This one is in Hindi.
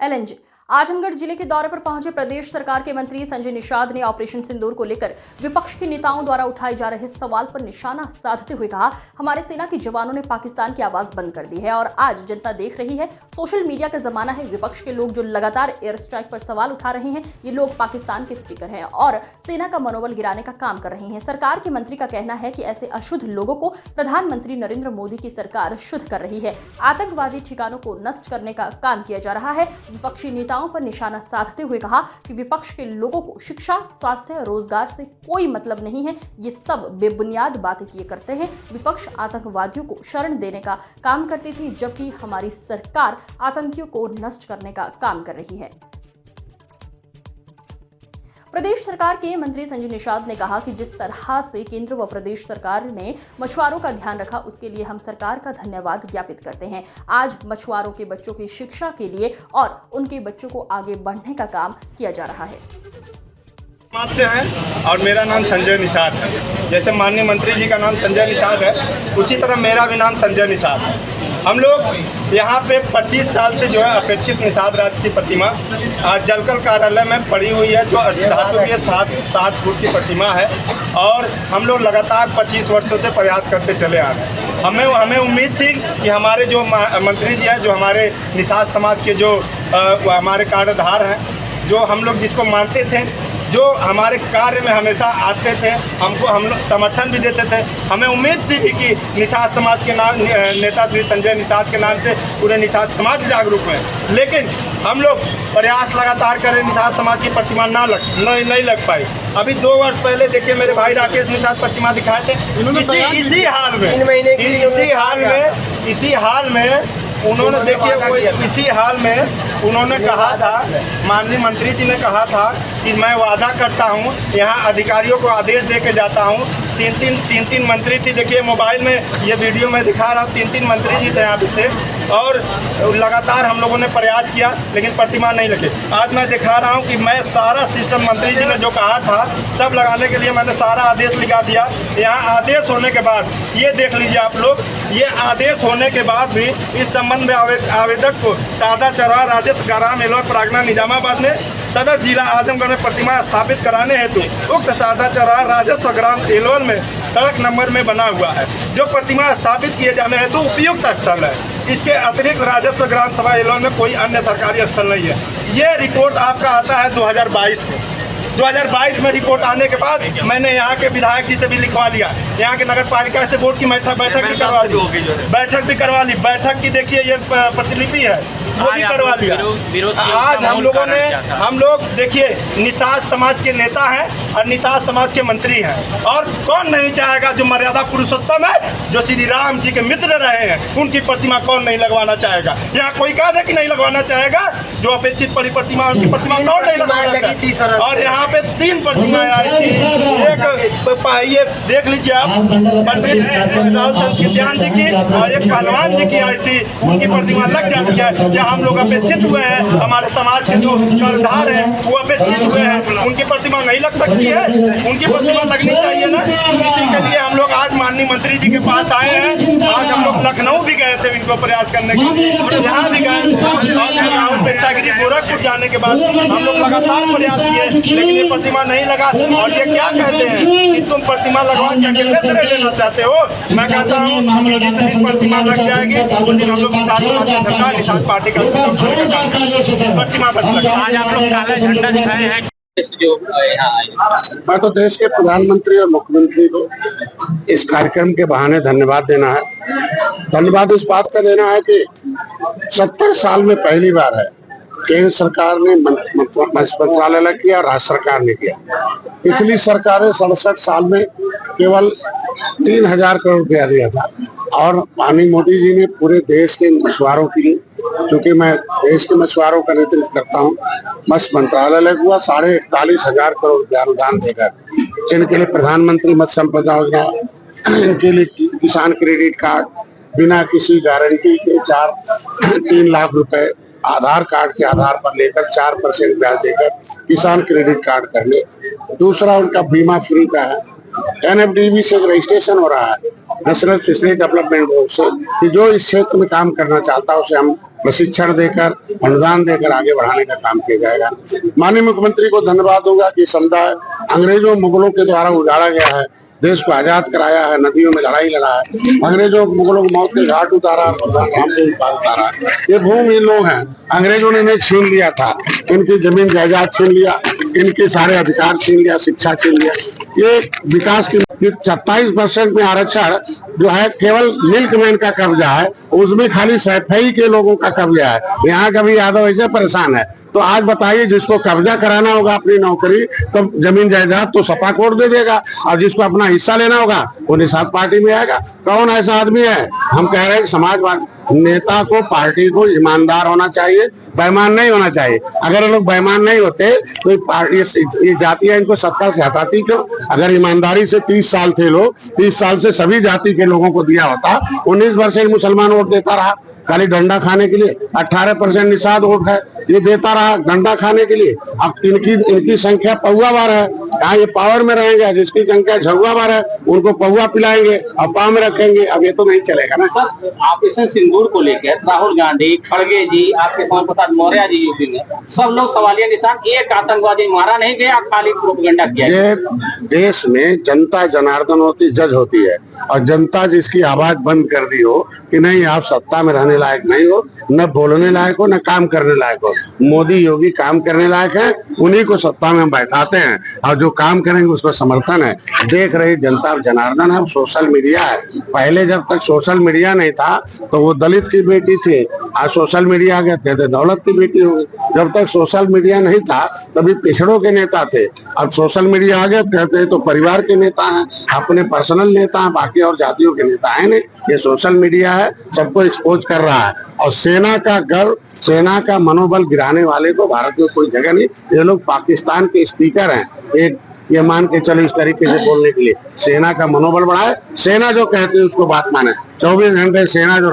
एलएनजी आजमगढ़ जिले के दौरे पर पहुंचे प्रदेश सरकार के मंत्री संजय निषाद ने ऑपरेशन सिंदूर को लेकर विपक्ष के नेताओं द्वारा उठाए जा रहे सवाल पर निशाना साधते हुए कहा, हमारे सेना के जवानों ने पाकिस्तान की आवाज बंद कर दी है और आज जनता देख रही है। सोशल मीडिया का जमाना है। विपक्ष के लोग जो लगातार एयर स्ट्राइक पर सवाल उठा रहे हैं, ये लोग पाकिस्तान के स्पीकर हैं और सेना का मनोबल गिराने का काम कर रहे हैं। सरकार के मंत्री का कहना है कि ऐसे अशुद्ध लोगों को प्रधानमंत्री नरेंद्र मोदी की सरकार शुद्ध कर रही है। आतंकवादी ठिकानों को नष्ट करने का काम किया जा रहा है। विपक्षी नेताओं पर निशाना साधते हुए कहा कि विपक्ष के लोगों को शिक्षा, स्वास्थ्य, रोजगार से कोई मतलब नहीं है। ये सब बेबुनियाद बातें किए करते हैं। विपक्ष आतंकवादियों को शरण देने का काम करती थी, जबकि हमारी सरकार आतंकियों को नष्ट करने का काम कर रही है। प्रदेश सरकार के मंत्री संजय निषाद ने कहा कि जिस तरह से केंद्र व प्रदेश सरकार ने मछुआरों का ध्यान रखा, उसके लिए हम सरकार का धन्यवाद ज्ञापित करते हैं। आज मछुआरों के बच्चों की शिक्षा के लिए और उनके बच्चों को आगे बढ़ने का काम किया जा रहा है। से है और मेरा नाम संजय निषाद है। जैसे माननीय मंत्री जी का नाम संजय निषाद है, उसी तरह मेरा भी नाम संजय निषाद है। हम लोग यहाँ पे 25 साल से जो है अपेक्षित निषाद राज की प्रतिमा जलकल कार्यालय में पड़ी हुई है, जो धातु की 7 फुट की प्रतिमा है और हम लोग लगातार 25 वर्षों से प्रयास करते चले आ रहे हैं। हमें उम्मीद थी कि हमारे जो मंत्री जी हैं, जो हमारे निषाद समाज के जो हमारे कार्डधार हैं, जो हम लोग जिसको मानते थे, जो हमारे कार्य में हमेशा आते थे, हम लोग समर्थन भी देते थे। हमें उम्मीद थी कि निषाद समाज के नाम नेता श्री संजय निषाद के नाम से पूरे निषाद समाज जागरूक है। लेकिन हम लोग प्रयास लगातार करें, निषाद समाज की प्रतिमा नहीं लग पाई। अभी 2 वर्ष पहले देखिए मेरे भाई राकेश निषाद प्रतिमा दिखाए थे। इसी हाल में उन्होंने देखिए इसी हाल में उन्होंने कहा था, माननीय मंत्री जी ने कहा था कि मैं वादा करता हूं, यहां अधिकारियों को आदेश दे के जाता हूं। तीन मंत्री थी। देखिए मोबाइल में ये वीडियो मैं दिखा रहा हूँ, 3 मंत्री जी थे यहाँ पे थे और लगातार हम लोगों ने प्रयास किया, लेकिन प्रतिमा नहीं लगी। आज मैं दिखा रहा हूँ कि मैं सारा सिस्टम मंत्री जी ने जो कहा था सब लगाने के लिए मैंने सारा आदेश लिखा दिया। यहाँ आदेश होने के बाद ये देख लीजिए आप लोग, ये आदेश होने के बाद भी इस संबंध में आवेदक को सादा चौराहा राजेश ग्राम एलवर प्रागना निजामाबाद में सदर जिला आजमगढ़ में प्रतिमा स्थापित कराने हेतु उक्त सादा चौराहा राजस्व ग्राम एलवर में सड़क नंबर में बना हुआ है, जो प्रतिमा स्थापित किए जाने हेतु उपयुक्त स्थल है। इसके अतिरिक्त राजस्व ग्राम सभा एलवर में कोई अन्य सरकारी स्थल नहीं है। ये रिपोर्ट आपका आता है 2022 में। 2022 में रिपोर्ट आने के बाद मैंने यहाँ के विधायक जी से भी लिखवा लिया, यहाँ के नगर पालिका से बोर्ड की बैठक भी करवा ली। बैठक की देखिए ये प्रतिलिपि है, वो भी करवा लिया। आज हम लोग देखिए निषाद समाज के नेता हैं और निषाद समाज के मंत्री हैं, और कौन नहीं चाहेगा, जो मर्यादा पुरुषोत्तम है, जो श्री राम जी के मित्र रहे हैं, उनकी प्रतिमा कौन नहीं लगवाना चाहेगा। यहाँ कोई कहा था कि नहीं लगवाना चाहेगा, जो अपेक्षित बड़ी प्रतिमा उनकी प्रतिमा कौन नहीं लगवाना चाहेगा। और यहाँ पे 3 प्रतिमाएं आई थी। एक ये देख लीजिए आप, पंडित राहुल ध्यान जी की और एक पहलवान जी की आई थी, उनकी प्रतिमा लग जाती है। क्या हम लोग अपेक्षित हुए हैं, हमारे समाज के जो कर्णधार हैं वो अपेक्षित हुए हैं, उनकी प्रतिमा नहीं लग सकती है? उनकी प्रतिमा लगनी चाहिए ना। इसी के लिए हम लोग आज माननीय मंत्री जी के पास आए हैं। आज हम लोग लखनऊ भी गए थे इनको प्रयास करने के लिए, यहाँ भी गए, पेक्षागिरी गोरखपुर जाने के बाद हम लोग लगातार प्रयास किए, लेकिन ये प्रतिमा नहीं लगा। और ये क्या कहते हैं कि तुम प्रतिमा लगवा के अकेले से लेना चाहते हो। मैं कहता हूँ प्रतिमा लग जाएगी, उस दिन हम लोग निषाद पार्टी का प्रतिमा बस लगा। आज आप लोग काला झंडा दिखाए हैं। मैं तो देश के प्रधानमंत्री और मुख्यमंत्री को इस कार्यक्रम के बहाने धन्यवाद देना है। धन्यवाद इस बात का देना है कि 70 साल में पहली बार है केंद्र सरकार ने मंत्रालय किया, राज्य सरकार ने किया। पिछली सरकार ने 67 साल में केवल 3000 करोड़ रुपया दिया था, और माननीय मोदी जी ने पूरे देश के मछुआरों के लिए, क्योंकि मैं देश के मछुआरों का नेतृत्व करता हूँ, मत्स्य मंत्रालय हुआ 41,500 करोड़ रुपया अनुदान देकर इनके लिए प्रधानमंत्री मत्स्य संपदा योजना, इनके लिए किसान क्रेडिट कार्ड, बिना किसी गारंटी के 3 लाख रुपए आधार कार्ड के आधार पर लेकर 4% ब्याज देकर किसान क्रेडिट कार्ड करने। दूसरा उनका बीमा फ्री का है। NFDB से रजिस्ट्रेशन हो रहा है, नेशनल फिशरी डेवलपमेंट बोर्ड से, कि जो इस क्षेत्र में काम करना चाहता है उसे हम प्रशिक्षण देकर, अनुदान देकर आगे बढ़ाने का काम किया जाएगा। माननीय मुख्यमंत्री को धन्यवाद दूंगा कि समुदाय अंग्रेजों मुगलों के द्वारा उजाड़ा गया है, देश को आजाद कराया है, नदियों में लड़ाई लड़ा है, अंग्रेजों मुगलों को मौत के घाट उतारा, उतारा। ये भूमि लोग हैं, अंग्रेजों ने इन्हें छीन लिया था, इनकी जमीन जायदाद छीन लिया, इनके सारे अधिकार छीन लिया, शिक्षा छीन लिया। ये विकास की 27% में आरक्षण जो है केवल मिल्कमैन का कब्जा है, उसमें खाली सैफई के लोगों का कब्जा है। यहाँ कभी यादव ऐसे परेशान है, तो आज बताइए जिसको कब्जा कराना होगा अपनी नौकरी तो जमीन जायदाद तो सपा कोर्ट दे देगा, और जिसको अपना हिस्सा लेना होगा वो निषाद पार्टी में आएगा। कौन ऐसा आदमी है? हम कह रहे हैं समाजवादी नेता को, पार्टी को ईमानदार होना चाहिए, बेईमान नहीं होना चाहिए। अगर ये लोग बेईमान नहीं होते तो ये जातियां इनको सत्ता से हटाती क्यों? अगर ईमानदारी से 30 साल थे लोग, 30 साल से सभी जाति के लोगों को दिया होता, 19% मुसलमान वोट देता रहा खाली डंडा खाने के लिए, 18% निषाद वोट है, ये देता रहा डंडा खाने के लिए। अब इनकी संख्या पौवा बार है, यहाँ ये पावर में रहेंगे, जिसकी संख्या झुआ बार है उनको पौवा पिलाएंगे और पाव में रखेंगे। अब ये तो नहीं चलेगा ना। सर, ऑपरेशन सिंदूर को लेकर राहुल गांधी, खड़गे जी, आपके श्यामा प्रसाद मौर्य जी यूपी में सब लोग सवालिया निशान, एक आतंकवादी मारा नहीं गया, खाली प्रोपेगेंडा किया। ये देश में जनता जनार्दन होती, जज होती है, और जनता जिसकी आवाज बंद कर दी हो कि नहीं आप सत्ता में रहने लायक नहीं हो, न बोलने लायक हो, न काम करने लायक हो। मोदी योगी काम करने लायक है, उन्हीं को सत्ता में हम बैठाते हैं, और जो काम करेंगे उसको समर्थन है। देख रही जनता जनार्दन है, सोशल मीडिया है। पहले जब तक सोशल मीडिया नहीं था तो वो दलित की बेटी थी, आज सोशल मीडिया आ गया कहते दौलत की बेटी होगी। जब तक सोशल मीडिया नहीं था तभी पिछड़ों के नेता थे, अब सोशल मीडिया आ गया कहते हैं तो परिवार के नेता हैं, अपने पर्सनल नेता हैं, बाकी और जातियों के नेता है नहीं। ये सोशल मीडिया है, सबको एक्सपोज कर रहा है। और सेना का गर्व, सेना का मनोबल गिराने वाले को भारत में कोई जगह नहीं। ये लोग पाकिस्तान के स्पीकर हैं, एक ये मान के चले इस तरीके से बोलने के लिए। सेना का मनोबल बढ़ाए, सेना जो कहती है उसको बात माने। 24 घंटे सेना जो रहती